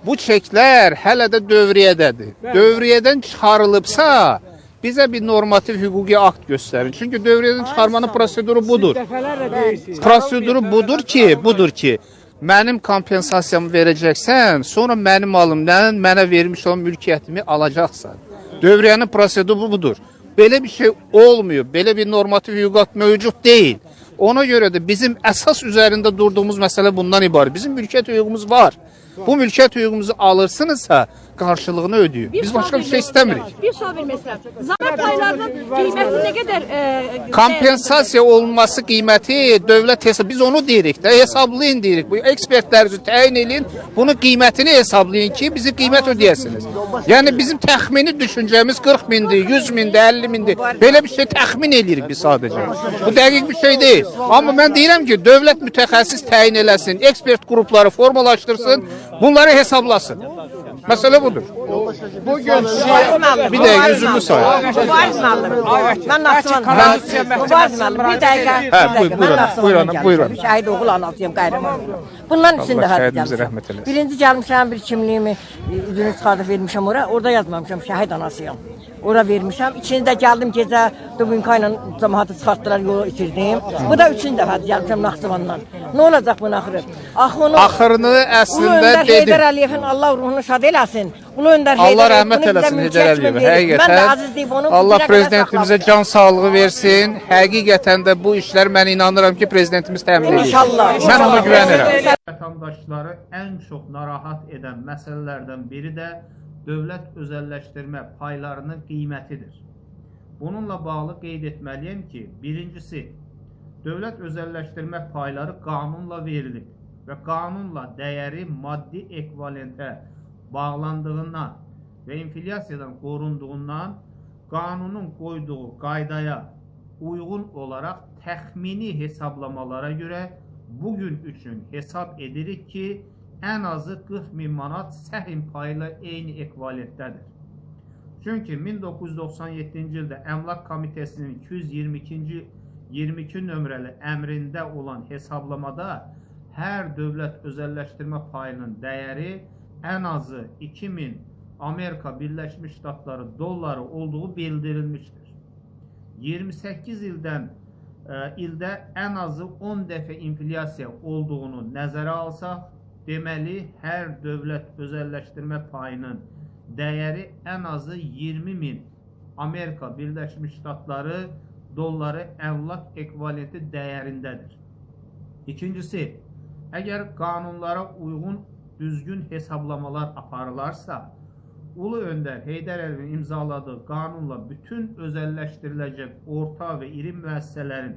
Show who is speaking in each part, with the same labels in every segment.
Speaker 1: Bu çeklər hələ də dövriyyədədir. Dövriyyədən çıxarılıbsa, bizə bir normativ hüquqi akt göstərin. Çünki dövriyyədən çıxarmanın proseduru budur. Proseduru budur ki, mənim kompensasiyamı verəcəksən, sonra mənim alımdan mənə vermiş olan mülkiyyətimi alacaqsan. Dövriyyənin proseduru budur. Belə bir şey olmuyor. Belə bir normativ hüquqat mövcud deyil. Ona görə də bizim əsas üzərində durduğumuz məsələ bundan ibarət. Bizim mülkiyyət hüququmuz var. Bu mülkiyyət hüququmuzu alırsınızsa qarşılığını ödəyin. Biz başqa bir şey istəmirik.
Speaker 2: Bir sual vermək Zarar paylarının qiyməti nə qədər?
Speaker 1: Kompensasiya olması qiyməti dövlət hesab. Biz onu deyirik də, hesablayın deyirik. Bu ekspertlərinizi təyin edin, bunun qiymətini hesablayın ki, bizi qiymət ödəyəsiniz. Yəni bizim təxmini düşüncəmiz 40 mindir, 100 mindir, 50 mindir. Belə bir şey təxmin edirik biz sadəcə. Bu dəqiq bir şey deyil. Amma mən deyirəm ki, dövlət mütəxəssis təyin eləsin, ekspert qrupları formalaşdırsın, bunları hesablasın. Məsələ budur. Bugün bir dəqiqə üzümü sayın.
Speaker 2: Mübariz müəllim. Mən Naxçıvan. Mübariz müəllim. Bir dəqiqə.
Speaker 1: Buyurun.
Speaker 2: Şəhid oğul anlatıyım qəhrəman. Bundan içində
Speaker 1: şəhidimizə rəhmət eləsin.
Speaker 2: Birinci gəlmişəm bir kimliyimi üzünü çıxardıb vermişəm ora. Orada yazmamışam şəhid anasıyam. Ora vermişəm. İçində gəldim gecə Dubinka ilə cəmaatı çıxartdılar, yola itirdim. Bu da üçüncü dəfədir gəlmişəm Naxçıvandan. Nə olacaq bunun axırı?
Speaker 1: Axırını əslində dedim.
Speaker 2: Heydər Əliyevin Allah ruhunu şad eləsin. Ulu Öndər
Speaker 1: Allah rəhmət eləsin Heydər Əliyevə. Həqiqətən Allah prezidentimizə can sağlığı versin. Həqiqətən də bu işlər mən inanıram ki, prezidentimiz təmin edir.
Speaker 2: İnşallah.
Speaker 1: Mən ona güvənirəm.
Speaker 3: Vətəndaşları ən çox narahat edən məsələlərdən biri də dövlət özəlləşdirmə paylarının qiymətidir. Bununla bağlı qeyd etməliyəm ki, birincisi, dövlət özəlləşdirmə payları qanunla verilir və qanunla dəyəri maddi ekvivalentə bağlandığından və inflyasiyadan qorunduğundan qanunun qoyduğu qaydaya uyğun olaraq təxmini hesablamalara görə bugün üçün hesab edirik ki, ən azı 40 min manat səhm payı ilə eyni ekvivalentdədir. Çünki 1997-ci ildə Əmlak Komitəsinin 222 nömrəli əmrində olan hesablamada hər dövlət özəlləşdirmə payının dəyəri ən azı 2000 Amerika Birləşmiş Ştatları dolları olduğu bildirilmişdir. 28 ildə ən azı 10 dəfə inflyasiya olduğunu nəzərə alsaq, deməli, hər dövlət özəlləşdirmə payının dəyəri ən azı 20 min Amerika Birləşmiş Ştatları dolları əmlak ekvivalenti dəyərindədir. İkincisi, əgər qanunlara uyğun düzgün hesablamalar aparılarsa, Ulu Öndər Heydər Əliyevin imzaladığı qanunla bütün özəlləşdiriləcək orta və iri müəssisələrin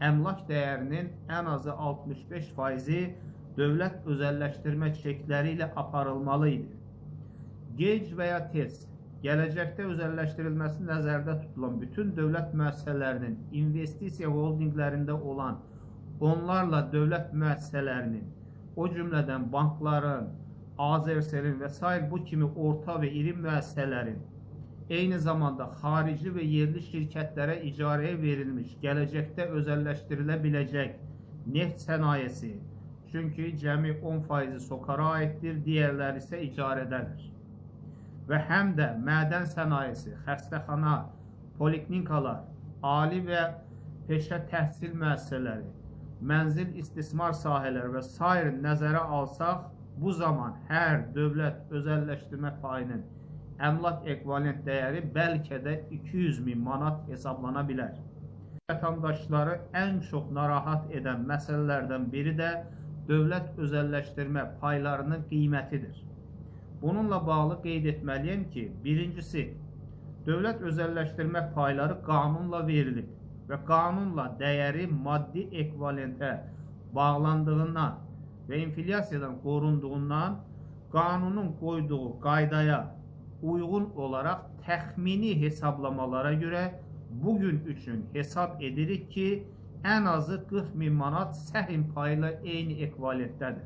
Speaker 3: əmlak dəyərinin ən azı 65%-i dövlət özəlləşdirmə çekləri ilə aparılmalıydı. Gec və ya tez, gələcəkdə özəlləşdirilməsi nəzərdə tutulan bütün dövlət müəssisələrinin investisiya holdinglərində olan onlarla dövlət müəssisələrinin, o cümlədən bankların, Azerselin və s. bu kimi orta və iri müəssisələrin, eyni zamanda xarici və yerli şirkətlərə icarəyə verilmiş, gələcəkdə özəlləşdirilə biləcək neft sənayesi, çünki cəmi 10% SOCAR-a aiddir, digərləri isə icarədədir. Və həm də mədən sənayesi, xəstəxana, poliklinikalar, ali və peşə təhsil müəssisələri, mənzil istismar sahələri və s. nəzərə alsaq, bu zaman hər dövlət özəlləşdirmə payının əmlak ekvivalent dəyəri bəlkə də 200 min manat hesablana bilər. Vətəndaşları ən çox narahat edən məsələlərdən biri də dövlət özəlləşdirmə paylarının qiymətidir. Bununla bağlı qeyd etməliyəm ki, birincisi, dövlət özəlləşdirmə payları qanunla verilir və qanunla dəyəri maddi ekvivalentə bağlandığından və inflyasiyadan qorunduğundan qanunun qoyduğu qaydaya uyğun olaraq təxmini hesablamalara görə bugün üçün hesab edirik ki, ən azı 40 min manat səhm payı ilə eyni ekvivalentdədir.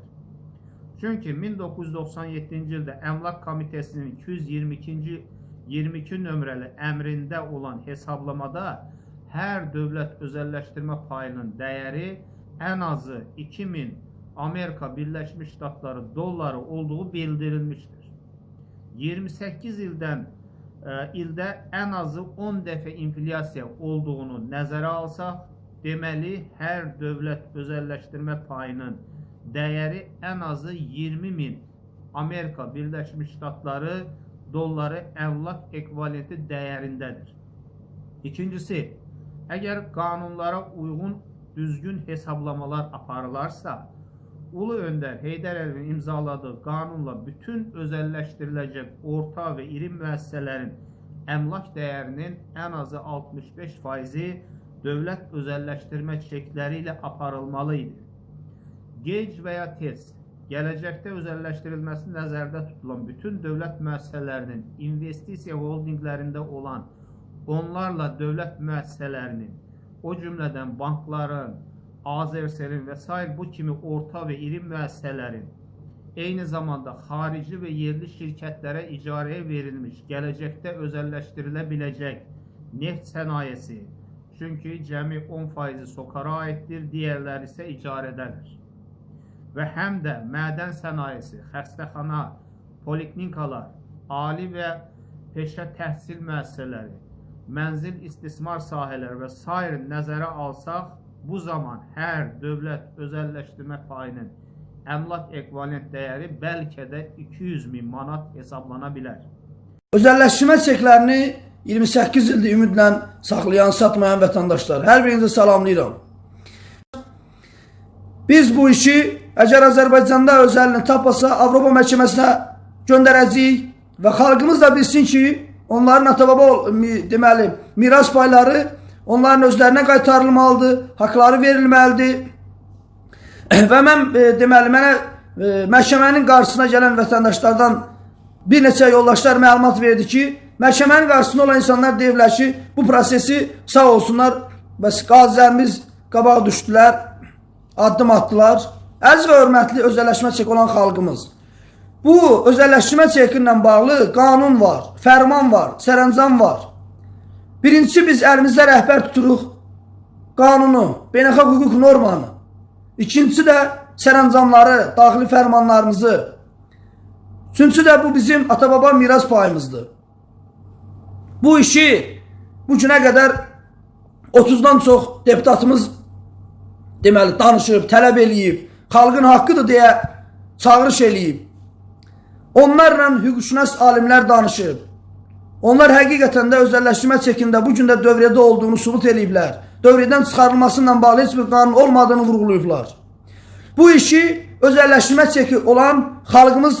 Speaker 3: Çünki 1997-ci ildə Əmlak Komitəsinin 222 nömrəli əmrində olan hesablamada hər dövlət özəlləşdirmə payının dəyəri ən azı 2000 Amerika Birleşmiş Ştatları dolları olduğu bildirilmiştir. 28 ildə ən azı 10 dəfə inflyasiya olduğunu nəzərə alsaq, deməli hər dövlət özəlləşdirmə payının dəyəri ən azı 20.000 Amerika Birleşmiş Ştatları dolları əmlak ekvivalenti dəyərindədir. İkincisi, əgər qanunlara uyğun düzgün hesablamalar aparılarsa, Ulu Öndər Heydər Əliyevin imzaladığı qanunla bütün özəlləşdiriləcək orta və iri müəssisələrin əmlak dəyərinin ən azı 65%-i dövlət özəlləşdirmə çekləri ilə aparılmalı idi. Gec və ya tez, gələcəkdə özəlləşdirilməsi nəzərdə tutulan bütün dövlət müəssisələrinin investisiya holdinglərində olan onlarla dövlət müəssisələrinin, o cümlədən bankların, Azerselin və s. bu kimi orta və iri müəssisələrin, eyni zamanda xarici və yerli şirkətlərə icarəyə verilmiş, gələcəkdə özəlləşdirilə biləcək neft sənayesi, çünki cəmi 10% SOCAR-a aiddir, digərləri isə icarədədir. Və həm də mədən sənayesi, xəstəxana, poliklinikalar, ali və peşə təhsil müəssisələri, mənzil istismar sahələri və s. nəzərə alsaq, bu zaman hər dövlət özəlləşdirmə payının əmlak ekvivalent dəyəri bəlkə də 200.000 manat hesablana bilər.
Speaker 4: Özəlləşdirmə çeklərini 28 ildir ümidlə saxlayan, satmayan vətəndaşlar, hər birinizi salamlayıram. Biz bu işi əgər Azərbaycanda özəlini tapasa Avropa məhkəməsinə göndərəcəyik və xalqımız da bilsin ki, onların ata-baba deməli miras payları onların özlərinə qaytarılmalıdır, haqları verilməlidir. Və mən deməli mənə məhkəmənin qarşısına gələn vətəndaşlardan bir neçə yoldaşlar məlumat verdi ki, məhkəmənin qarşısında olan insanlar deyirlər ki, bu prosesi sağ olsunlar, bəs qazilərimiz qabağa düşdülər, addım atdılar. Əziz və hörmətli özəlləşmə çeki olan xalqımız, bu özəlləşmə çeki ilə bağlı qanun var, fərman var, sərəncam var. Birincisi, biz əlimizdə rəhbər tuturuq qanunu, beynəlxalq hüquq normanı. İkincisi də sərəncamları, daxili fərmanlarımızı. Üçüncüsü də bu bizim ata-baba miras payımızdır. Bu işi bu günə qədər 30-dan çox deputatımız deməli danışıb, tələb eləyib, xalqın haqqıdır deyə çağırış eləyib. Onlarla hüquqşünas alimlər danışıb. Onlar həqiqətən də özəlləşdirmə çekində bu gün də dövriyədə olduğunu sübut eləyiblər. Dövriyədən çıxarılmasıyla bağlı heç bir qanun olmadığını vurğulayıblar. Bu işi özəlləşdirmə çeki olan xalqımız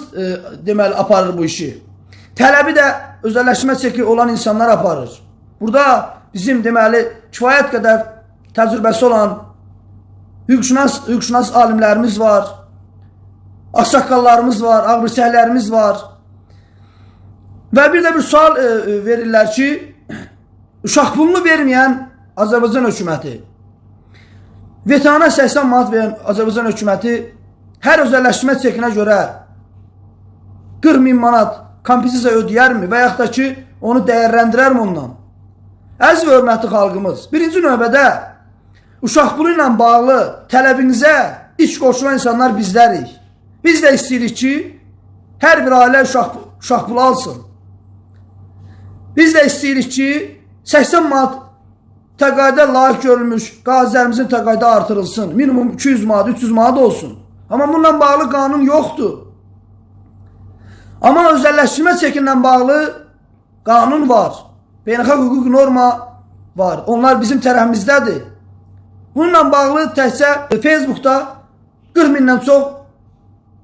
Speaker 4: deməli aparır bu işi. Tələbi də özəlləşdirmə çeki olan insanlar aparır. Burada bizim deməli kifayət qədər təcrübəsi olan hüquqşünas alimlərimiz var, ağsaqqallarımız var, ağbirçəklərimiz var. Və bir də bir sual verirlər ki, uşaq pulunu verməyən Azərbaycan hökuməti, veterana 80 manat verən Azərbaycan hökuməti hər özəlləşdirmə çekinə görə 40.000 manat kompensasiya ödəyərmi və yaxud da ki, onu dəyərləndirərmi ondan? Əziz və hörmətli xalqımız, birinci növbədə uşaq pulu ilə bağlı tələbinizə iç qoşulan insanlar bizlərik. Biz də istəyirik ki, hər bir ailə uşaq pulu alsın. Biz də istəyirik ki, 80 manat təqaüdə layiq görülmüş qazilərimizin təqaüdə artırılsın. Minimum 200 manat, 300 manat olsun. Amma bununla bağlı qanun yoxdur. Amma özəlləşdirmə çekinlə bağlı qanun var. Beynəlxalq hüquq norma var. Onlar bizim tərəfimizdədir. Bununla bağlı təkcə Facebookda 40.000-dən çox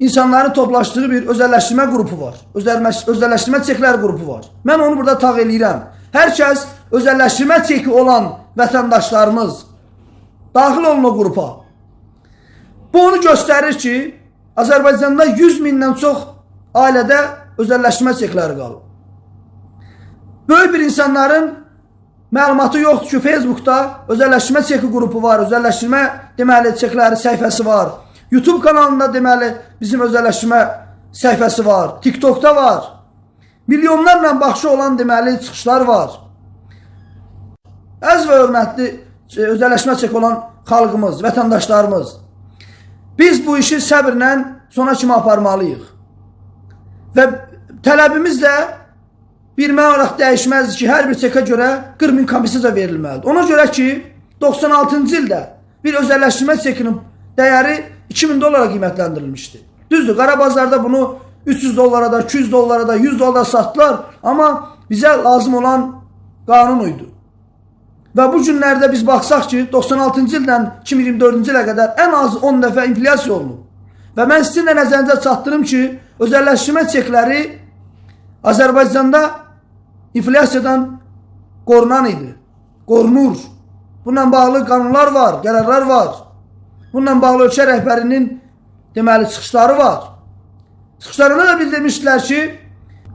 Speaker 4: insanların toplaşdığı bir özəlləşdirmə qrupu var. Özəlləşdirmə çeklər qrupu var. Mən onu burada tağ eləyirəm. Hər kəs özəlləşdirmə çeki olan vətəndaşlarımız daxil olun o qrupa. Bu onu göstərir ki, Azərbaycanda 100.000-dən çox ailədə özəlləşdirmə çekləri qalıb. Böyük bir insanların məlumatı yoxdur ki, Facebookda özəlləşdirmə çeki qrupu var, özəlləşdirmə deməli çekləri səhifəsi var. YouTube kanalında deməli bizim özəlləşdirmə səhifəsi var. TikTokda var. Milyonlarla baxışı olan deməli çıxışlar var. Əziz və hörmətli özəlləşmə çeki olan xalqımız, vətəndaşlarımız, Biz bu işi səbirlə sona kimi aparmalıyıq. Və tələbimiz də bir mənə olaraq dəyişməzdir ki, hər bir çekə görə 40 min komissiya verilməlidir. Ona görə ki, 96-cı ildə bir özəlləşdirmə çekinin dəyəri 2000 dolara qiymətləndirilmişdi. Düzdür, qara bazarda bunu 300 dolara da, 200 dolara da, 100 dolara satdılar, amma bizə lazım olan qanun uydu. Və bu günlərdə biz baxsaq ki, 96-cı ildən 2024-cü ilə qədər ən az 10 dəfə inflyasiya olunub. Və mən sizin də nəzərinizə çatdırım ki, özəlləşdirmə çekləri Azərbaycanda inflyasiyadan qorunan idi. Qorunur. Bununla bağlı qanunlar var, qərarlar var. Bununla bağlı ölkə rəhbərinin deməli çıxışları var. Çıxışlarında da bildirmişdilər ki,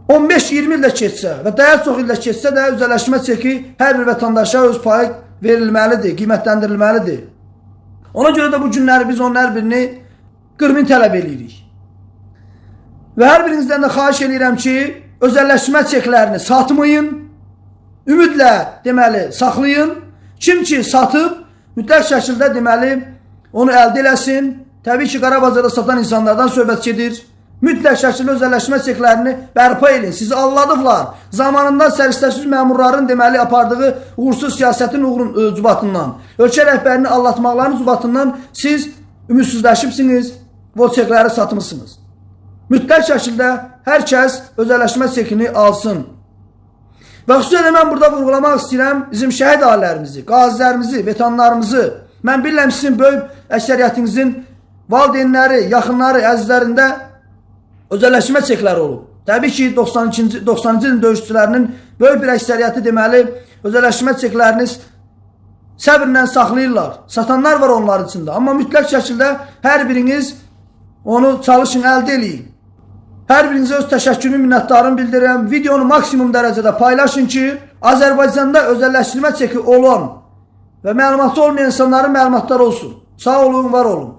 Speaker 4: 15-20 ildə keçsə və daha çox ildə keçsə də özəlləşdirmə çeki hər bir vətəndaşa öz payı verilməlidir, qiymətləndirilməlidir. Ona görə də bu günləri biz onun hər birini 40 min tələb edirik. Və hər birinizdən də xahiş edirəm ki, özəlləşdirmə çeklərini satmayın, ümidlə deməli saxlayın. Kim ki satıb, mütləq şəkildə deməli onu əldə eləsin. Təbii ki, qara bazarda satan insanlardan söhbət gedir. Mütləq şəkildə özəlləşdirmə çeklərini bərpa edin. Sizi alladıblar. Zamanında səriştəsiz məmurların deməli apardığı uğursuz siyasətin ucbatından, ölkə rəhbərini allatmaqların ucbatından siz ümidsizləşibsiniz və o çekləri satmışsınız. Mütləq şəkildə hər kəs özəlləşdirmə çekini alsın. Və xüsusilə mən burada vurğulamaq istəyirəm bizim şəhid ailələrimizi, qazilərimizi, veteranlarımızı. Mən bilirəm sizin böyük əksəriyyətinizin valideynləri, yaxınları, əzizlərində özəlləşdirmə çekləri olub. Təbii ki, 90-cı ilin döyüşçülərinin böyük bir əksəriyyəti deməli özəlləşdirmə çeklərini səbirlə saxlayırlar. Satanlar var onların içində. Amma mütləq şəkildə hər biriniz onu çalışın, əldə eləyin. Hər birinizə öz təşəkkürümü, minnətdarımı bildirirəm. Videonu maksimum dərəcədə paylaşın ki, Azərbaycanda özəlləşdirmə çeki olan və məlumatı olmayan insanların məlumatları olsun. Sağ olun, var olun.